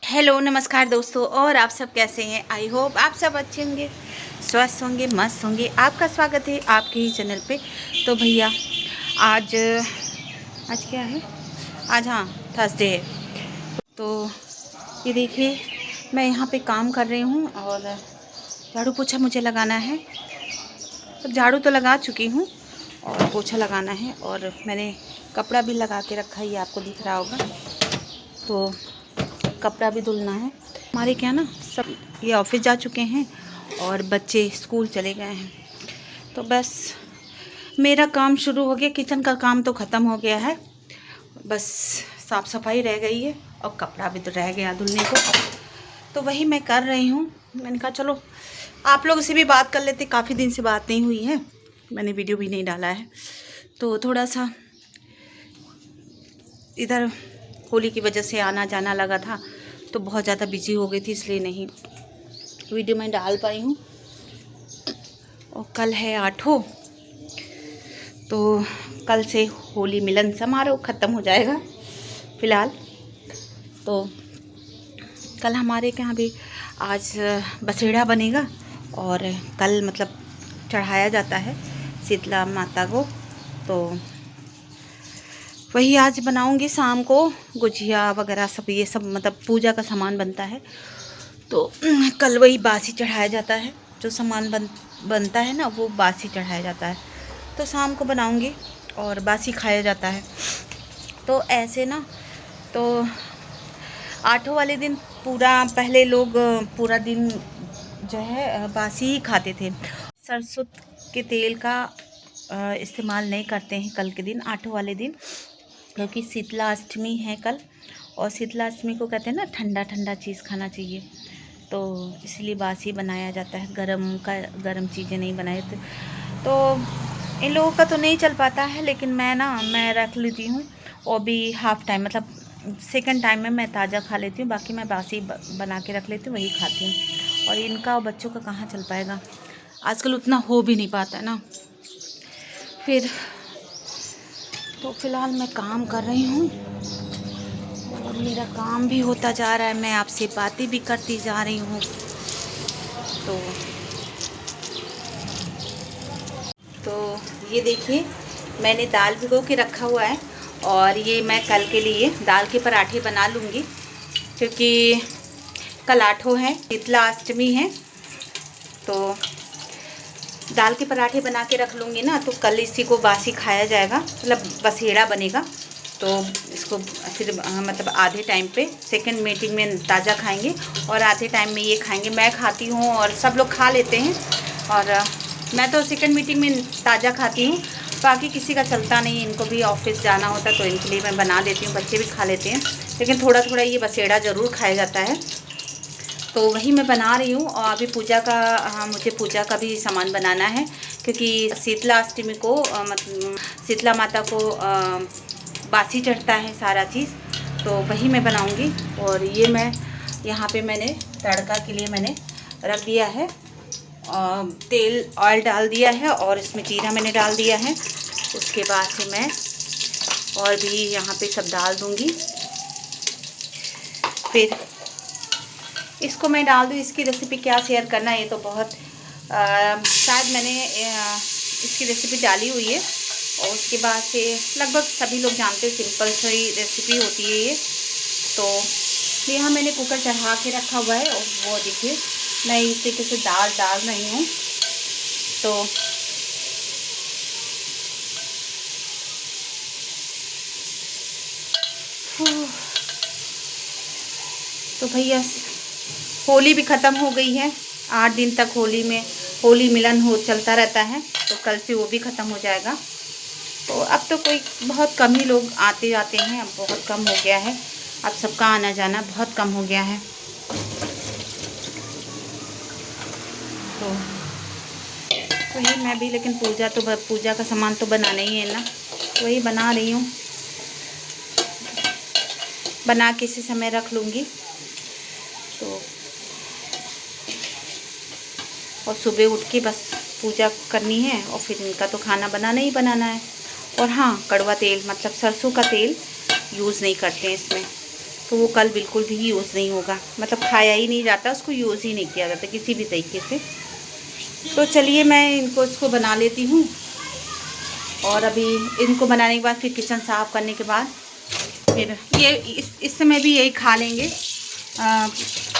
Hello नमस्कार दोस्तों। और आप सब कैसे हैं? आई होप आप सब अच्छे होंगे, स्वस्थ होंगे, मस्त होंगे। आपका स्वागत है आपके ही चैनल पे। तो भैया आज आज क्या है? आज हाँ थर्सडे है। तो ये देखिए मैं यहाँ पे काम कर रही हूँ और झाड़ू पोछा मुझे लगाना है। तो झाड़ू तो लगा चुकी हूँ और पोछा लगाना है, और मैंने कपड़ा भी लगा के रखा है, ये आपको दिख रहा होगा। तो कपड़ा भी धुलना है। हमारे क्या ना सब ये ऑफिस जा चुके हैं और बच्चे स्कूल चले गए हैं। तो बस मेरा काम शुरू हो गया। किचन का काम तो ख़त्म हो गया है, बस साफ़ सफाई रह गई है और कपड़ा भी तो रह गया धुलने को। तो वही मैं कर रही हूँ। मैंने कहा चलो आप लोगों से भी बात कर लेते, काफ़ी दिन से बात नहीं हुई है, मैंने वीडियो भी नहीं डाला है। तो थोड़ा सा इधर होली की वजह से आना जाना लगा था, तो बहुत ज़्यादा बिजी हो गई थी, इसलिए नहीं वीडियो मैं डाल पाई हूँ। और कल है 8, तो कल से होली मिलन समारोह ख़त्म हो जाएगा फ़िलहाल। तो कल हमारे यहाँ भी आज बसेड़ा बनेगा और कल मतलब चढ़ाया जाता है शीतला माता को। तो वही आज बनाऊंगी शाम को, गुजिया वगैरह सब, ये सब मतलब पूजा का सामान बनता है। तो कल वही बासी चढ़ाया जाता है, जो सामान बनता है ना वो बासी चढ़ाया जाता है। तो शाम को बनाऊंगी और बासी खाया जाता है। तो ऐसे ना, तो 8 वाले दिन पूरा पहले लोग पूरा दिन जो है बासी ही खाते थे। सरसों के तेल का इस्तेमाल नहीं करते हैं कल के दिन, 8 वाले दिन, क्योंकि शीतला अष्टमी है कल। और शीतला अष्टमी को कहते हैं ना ठंडा ठंडा चीज़ खाना चाहिए, तो इसलिए बासी बनाया जाता है, गरम चीज़ें नहीं बनाए। तो इन लोगों का तो नहीं चल पाता है, लेकिन मैं रख लेती हूँ। और भी हाफ़ टाइम मतलब सेकंड टाइम में मैं ताज़ा खा लेती हूँ, बाकी मैं बासी बना के रख लेती हूँ, वही खाती हूँ। और इनका और बच्चों का कहाँ चल पाएगा, आजकल उतना हो भी नहीं पाता है ना। फिर तो फ़िलहाल मैं काम कर रही हूँ और मेरा काम भी होता जा रहा है, मैं आपसे बातें भी करती जा रही हूँ। तो ये देखिए मैंने दाल भिगो के रखा हुआ है, और ये मैं कल के लिए दाल के पराठे बना लूँगी, क्योंकि कल 8 है, शीतला अष्टमी है। तो दाल के पराठे बना के रख लूँगी ना, तो कल इसी को बासी खाया जाएगा, मतलब बसेड़ा बनेगा। तो इसको फिर मतलब आधे टाइम पे सेकंड मीटिंग में ताज़ा खाएंगे और आधे टाइम में ये खाएंगे। मैं खाती हूँ और सब लोग खा लेते हैं, और मैं तो सेकंड मीटिंग में ताज़ा खाती हूँ, बाकी किसी का चलता नहीं, इनको भी ऑफिस जाना होता है तो इनके लिए मैं बना देती हूँ, बच्चे भी खा लेते हैं। लेकिन थोड़ा थोड़ा ये बसेड़ा ज़रूर खाया जाता है, तो वही मैं बना रही हूँ। और अभी पूजा का, हाँ मुझे पूजा का भी सामान बनाना है, क्योंकि शीतला अष्टमी को मतलब शीतला माता को बासी चढ़ता है सारा चीज़, तो वही मैं बनाऊँगी। और ये मैं यहाँ पे मैंने तड़का के लिए मैंने रख दिया है, तेल ऑयल डाल दिया है, और इसमें जीरा मैंने डाल दिया है। उसके बाद से मैं और भी यहाँ पे सब डाल दूँगी। फिर इसको मैं डाल दूँ। इसकी रेसिपी क्या शेयर करना, ये तो बहुत शायद मैंने इसकी रेसिपी डाली हुई है, और उसके बाद से लगभग सभी लोग जानते हैं, सिंपल सी रेसिपी होती है ये। तो यहाँ मैंने कुकर चढ़ा के रखा हुआ है, और वो देखिए मैं इस तरीके से दाल डाल रही हूँ। तो भैया होली भी ख़त्म हो गई है, 8 दिन तक होली मिलन चलता रहता है, तो कल से वो भी ख़त्म हो जाएगा। तो अब तो कोई बहुत कम ही लोग आते जाते हैं, अब बहुत कम हो गया है, अब सबका आना जाना बहुत कम हो गया है। तो वही मैं भी, लेकिन पूजा का सामान तो बनाना ही है ना, वही बना रही हूँ, बना के इसी समय रख लूँगी। तो और सुबह उठ के बस पूजा करनी है, और फिर इनका तो खाना बनाना ही बनाना है। और हाँ, कड़वा तेल मतलब सरसों का तेल यूज़ नहीं करते हैं इसमें, तो वो कल बिल्कुल भी यूज़ नहीं होगा, मतलब खाया ही नहीं जाता, उसको यूज़ ही नहीं किया जाता किसी भी तरीके से। तो चलिए मैं इसको बना लेती हूँ। और अभी इनको बनाने के बाद फिर किचन साफ़ करने के बाद फिर ये इस समय भी यही खा लेंगे,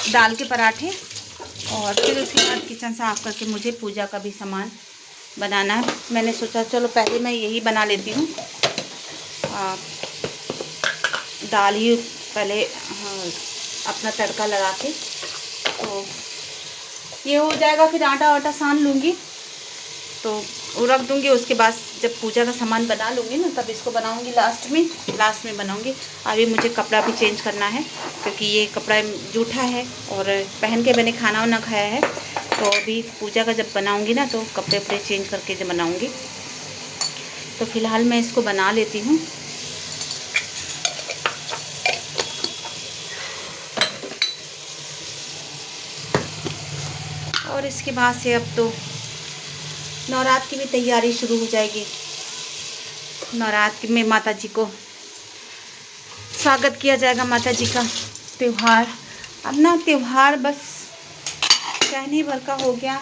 दाल के पराठे। और फिर उसके बाद किचन साफ़ करके मुझे पूजा का भी सामान बनाना है। मैंने सोचा चलो पहले मैं यही बना लेती हूँ, दाल ही पहले अपना तड़का लगा के, तो ये हो जाएगा। फिर आटा वाटा सान लूँगी तो वो रख दूँगी। उसके बाद जब पूजा का सामान बना लूँगी ना तब इसको बनाऊँगी, लास्ट में बनाऊँगी। अभी मुझे कपड़ा भी चेंज करना है क्योंकि ये कपड़ा जूठा है और पहन के मैंने खाना वाना खाया है। तो अभी पूजा का जब बनाऊँगी ना तो कपड़े वपड़े चेंज करके जब बनाऊँगी। तो फ़िलहाल मैं इसको बना लेती हूँ। और इसके बाद से अब तो नवरात्र की भी तैयारी शुरू हो जाएगी। नवरात्र में माता जी को स्वागत किया जाएगा, माता जी का त्यौहार। अब ना त्यौहार बस कहने भर का हो गया।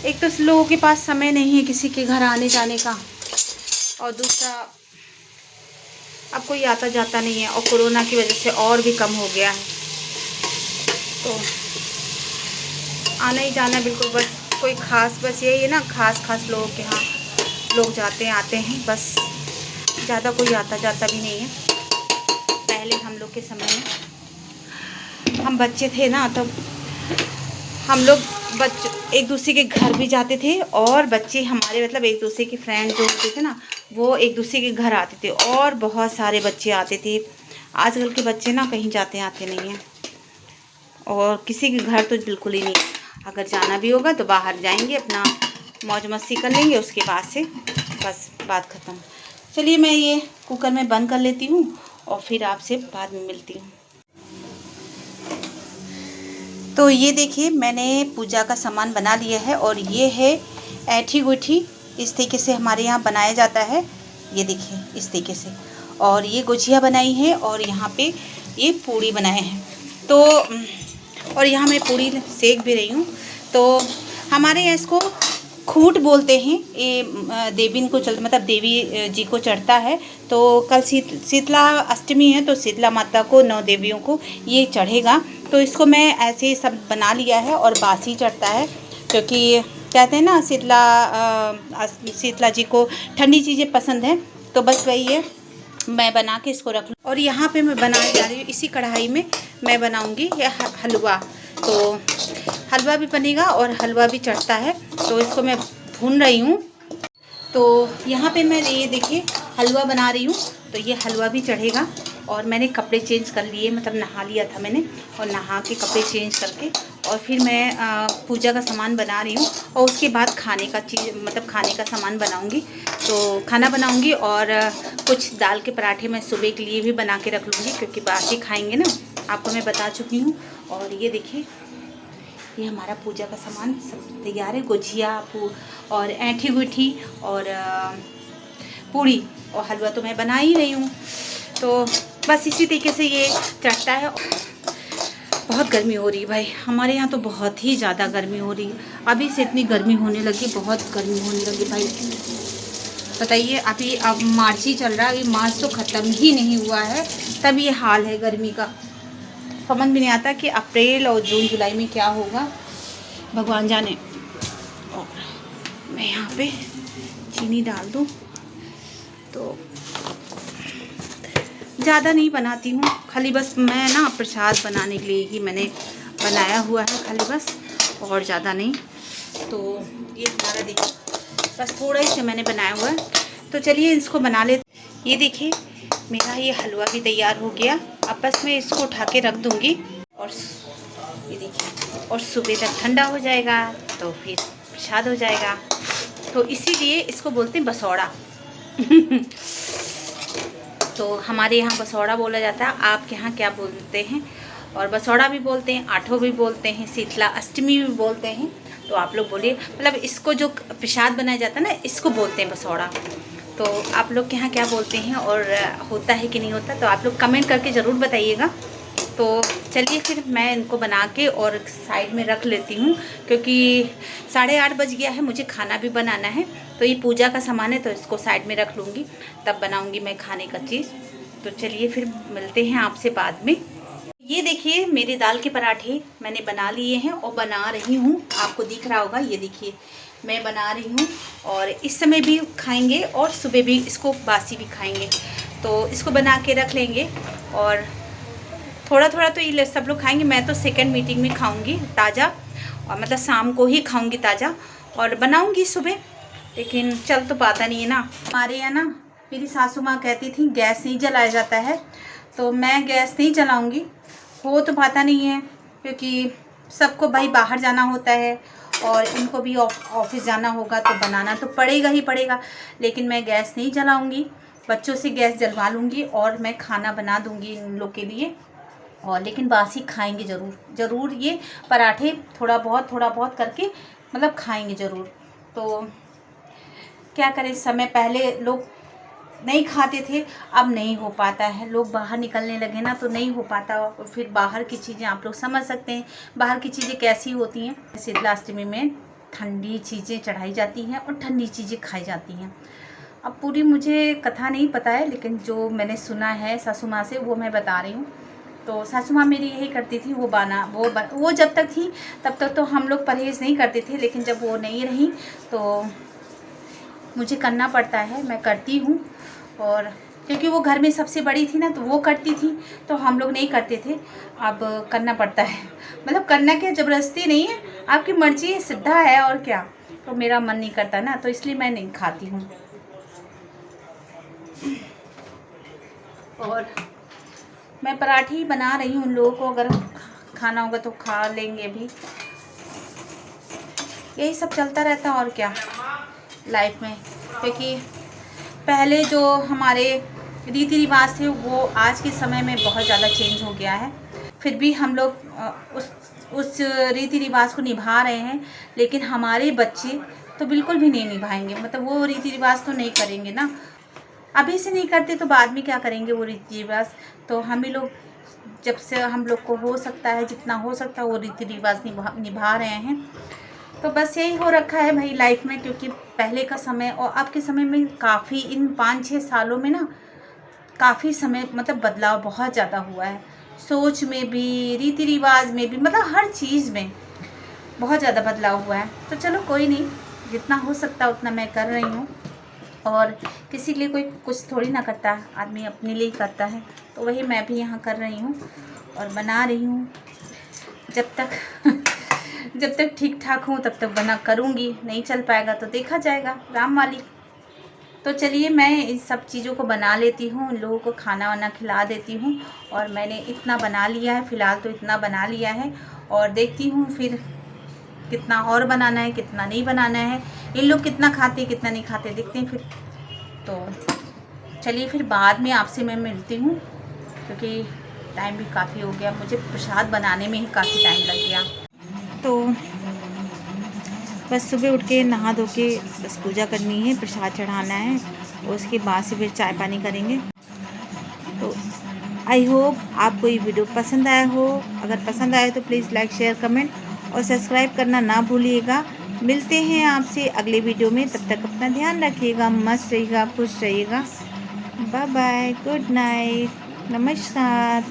एक तो लोगों के पास समय नहीं है किसी के घर आने जाने का, और दूसरा अब कोई आता जाता नहीं है, और कोरोना की वजह से और भी कम हो गया है। तो आना ही जाना बिल्कुल बस कोई ख़ास, बस यही है ना, ख़ास लोगों के यहाँ लोग जाते हैं आते हैं, बस ज़्यादा कोई आता जाता भी नहीं है। पहले हम लोग के समय में हम बच्चे थे ना, तब हम लोग एक दूसरे के घर भी जाते थे, और बच्चे हमारे मतलब एक दूसरे के फ्रेंड जो होते थे ना वो एक दूसरे के घर आते थे, और बहुत सारे बच्चे आते थे। आजकल के बच्चे ना कहीं जाते आते नहीं हैं, और किसी के घर तो बिल्कुल ही नहीं। अगर जाना भी होगा तो बाहर जाएंगे, अपना मौज मस्ती कर लेंगे, उसके बाद से बस बात ख़त्म। चलिए मैं ये कुकर में बंद कर लेती हूँ और फिर आपसे बाद में मिलती हूँ। तो ये देखिए मैंने पूजा का सामान बना लिया है, और ये है ऐठी गुठी। इस तरीके से हमारे यहाँ बनाया जाता है, ये देखिए इस तरीके से। और ये गुजिया बनाई है, और यहाँ पे ये पूड़ी बनाए हैं। तो और यहाँ मैं पूड़ी सेक भी रही हूँ। तो हमारे यहाँ इसको खूंट बोलते हैं। ये देवी को मतलब देवी जी को चढ़ता है। तो कल शीतला अष्टमी है, तो शीतला माता को 9 देवियों को ये चढ़ेगा। तो इसको मैं ऐसे सब बना लिया है, और बासी चढ़ता है क्योंकि कहते हैं ना शीतला जी को ठंडी चीज़ें पसंद हैं। तो बस वही है, मैं बना के इसको रख लूँ। और यहाँ पे मैं बनाने जा रही हूँ, इसी कढ़ाई में मैं बनाऊँगी ये हलवा। तो हलवा भी बनेगा और हलवा भी चढ़ता है, तो इसको मैं भून रही हूँ। तो यहाँ पे मैं ये देखिए हलवा बना रही हूँ, तो ये हलवा भी चढ़ेगा। और मैंने कपड़े चेंज कर लिए, मतलब नहा लिया था मैंने, और नहा के कपड़े चेंज करके और फिर मैं पूजा का सामान बना रही हूँ। और उसके बाद खाने का मतलब खाने का सामान बनाऊँगी। तो खाना बनाऊँगी, और कुछ दाल के पराठे मैं सुबह के लिए भी बना के रख लूँगी क्योंकि बासी खाएँगे ना, आपको मैं बता चुकी हूँ। और ये देखिए ये हमारा पूजा का सामान सब तैयार है। गुजिया और ऐठी गुठी और पूड़ी और हलवा तो मैं बना ही रही हूँ। तो बस इसी तरीके से ये चढ़ता है। बहुत गर्मी हो रही है भाई, हमारे यहाँ तो बहुत ही ज़्यादा गर्मी हो रही है। अभी से इतनी गर्मी होने लगी, बहुत गर्मी होने लगी भाई। बताइए, अभी अब मार्च ही चल रहा है, अभी मार्च तो ख़त्म ही नहीं हुआ है, तब ये हाल है गर्मी का। समझ भी नहीं आता कि अप्रैल और जून जुलाई में क्या होगा, भगवान जाने। और मैं यहाँ पे चीनी डाल दूँ। तो ज़्यादा नहीं बनाती हूँ, खाली बस मैं ना प्रसाद बनाने के लिए ही मैंने बनाया हुआ है, खाली बस, और ज़्यादा नहीं। तो ये हमारा देखिए बस थोड़ा ही से मैंने बनाया हुआ है। तो चलिए इसको बना लेते। ये देखिए मेरा ये हलवा भी तैयार हो गया। अब बस मैं इसको उठा के रख दूँगी, और ये देखिए, और सुबह तक ठंडा हो जाएगा तो फिर प्रसाद हो जाएगा। तो इसीलिए इसको बोलते हैं बसौड़ा। तो हमारे यहाँ बसौड़ा बोला जाता है, आपके यहाँ क्या बोलते हैं? और बसौड़ा भी बोलते हैं, आठों भी बोलते हैं, शीतला अष्टमी भी बोलते हैं। तो आप लोग बोलिए, मतलब इसको जो प्रसाद बनाया जाता है ना, इसको बोलते हैं बसौड़ा। तो आप लोग के यहाँ क्या बोलते हैं और होता है कि नहीं होता, तो आप लोग कमेंट करके ज़रूर बताइएगा। तो चलिए फिर मैं इनको बना के और साइड में रख लेती हूँ, क्योंकि 8:30 बज गया है, मुझे खाना भी बनाना है। तो ये पूजा का सामान है तो इसको साइड में रख लूँगी, तब बनाऊँगी मैं खाने का चीज़। तो चलिए फिर मिलते हैं आपसे बाद में। ये देखिए मेरे दाल के पराठे मैंने बना लिए हैं और बना रही हूँ, आपको दिख रहा होगा। ये देखिए मैं बना रही हूँ और इस समय भी खाएंगे और सुबह भी इसको बासी भी खाएंगे। तो इसको बना के रख लेंगे और थोड़ा थोड़ा तो ये सब लोग खाएंगे। मैं तो सेकंड मीटिंग में खाऊंगी ताज़ा, और मतलब शाम को ही खाऊंगी ताज़ा, और बनाऊंगी सुबह, लेकिन चल तो पाता नहीं है ना। हमारे यहाँ ना मेरी सासू माँ कहती थी गैस नहीं जलाया जाता है, तो मैं गैस नहीं जलाऊंगी। हो तो पाता नहीं है, क्योंकि सबको भाई बाहर जाना होता है और इनको भी ऑफिस जाना होगा, तो बनाना तो पड़ेगा ही पड़ेगा। लेकिन मैं गैस नहीं जलाऊंगी, बच्चों से गैस जलवा लूँगी और मैं खाना बना दूँगी इन लोग के लिए। और लेकिन बासी खाएंगे ज़रूर ये पराठे, थोड़ा बहुत करके मतलब खाएंगे ज़रूर। तो क्या करें, समय पहले लोग नहीं खाते थे, अब नहीं हो पाता है। लोग बाहर निकलने लगे ना तो नहीं हो पाता। और फिर बाहर की चीज़ें आप लोग समझ सकते हैं, बाहर की चीज़ें कैसी होती हैं। शीतलाष्टमी में ठंडी चीज़ें चढ़ाई जाती हैं और ठंडी चीज़ें खाई जाती हैं। अब पूरी मुझे कथा नहीं पता है, लेकिन जो मैंने सुना है सासू माँ से वो मैं बता रही हूँ। तो सासू माँ मेरी यही करती थी, वो जब तक थी तब तक तो हम लोग परहेज़ नहीं करते थे, लेकिन जब वो नहीं रही तो मुझे करना पड़ता है, मैं करती हूँ। और क्योंकि वो घर में सबसे बड़ी थी ना, तो वो करती थी तो हम लोग नहीं करते थे। अब करना पड़ता है, मतलब करना क्या, ज़बरदस्ती नहीं है, आपकी मर्ज़ी है, सीधा है और क्या। तो मेरा मन नहीं करता ना, तो इसलिए मैं नहीं खाती हूँ। और मैं पराठे ही बना रही हूँ, उन लोगों को अगर खाना होगा तो खा लेंगे भी। यही सब चलता रहता है और क्या लाइफ में, क्योंकि पहले जो हमारे रीति रिवाज थे वो आज के समय में बहुत ज़्यादा चेंज हो गया है। फिर भी हम लोग उस रीति रिवाज को निभा रहे हैं, लेकिन हमारे बच्चे तो बिल्कुल भी नहीं निभाएंगे, मतलब वो रीति रिवाज तो नहीं करेंगे ना। अभी से नहीं करते तो बाद में क्या करेंगे वो रीति रिवाज। तो हम ही लोग, जब से हम लोग को हो सकता है, जितना हो सकता है वो रीति रिवाज निभा रहे हैं। तो बस यही हो रखा है भाई लाइफ में, क्योंकि पहले का समय और अब के समय में काफ़ी, इन 5-6 सालों में ना काफ़ी समय मतलब बदलाव बहुत ज़्यादा हुआ है। सोच में भी, रीति रिवाज में भी, मतलब हर चीज़ में बहुत ज़्यादा बदलाव हुआ है। तो चलो कोई नहीं, जितना हो सकता है उतना मैं कर रही हूँ। और किसी के लिए कोई कुछ थोड़ी ना करता, आदमी अपने लिए ही करता है। तो वही मैं भी यहाँ कर रही हूँ और बना रही हूँ। जब तक ठीक ठाक हूँ तब तक बना करूँगी, नहीं चल पाएगा तो देखा जाएगा, राम मालिक। तो चलिए मैं इन सब चीज़ों को बना लेती हूँ, उन लोगों को खाना वाना खिला देती हूँ। और मैंने इतना बना लिया है, फ़िलहाल तो इतना बना लिया है, और देखती हूँ फिर कितना और बनाना है, कितना नहीं बनाना है, इन लोग कितना खाते कितना नहीं खाते, देखते हैं फिर। तो चलिए फिर बाद में आपसे मैं मिलती हूँ, क्योंकि टाइम भी काफ़ी हो गया, मुझे प्रसाद बनाने में ही काफ़ी टाइम लग गया। तो बस सुबह उठ के नहा धो के बस पूजा करनी है, प्रसाद चढ़ाना है, और उसके बाद से फिर चाय पानी करेंगे। तो आई होप आपको ये वीडियो पसंद आया हो। अगर पसंद आए तो प्लीज़ लाइक, शेयर, कमेंट और सब्सक्राइब करना ना भूलिएगा। मिलते हैं आपसे अगले वीडियो में, तब तक अपना ध्यान रखिएगा, मस्त रहिएगा, खुश रहिएगा। बाय बाय, गुड नाइट, नमस्कार।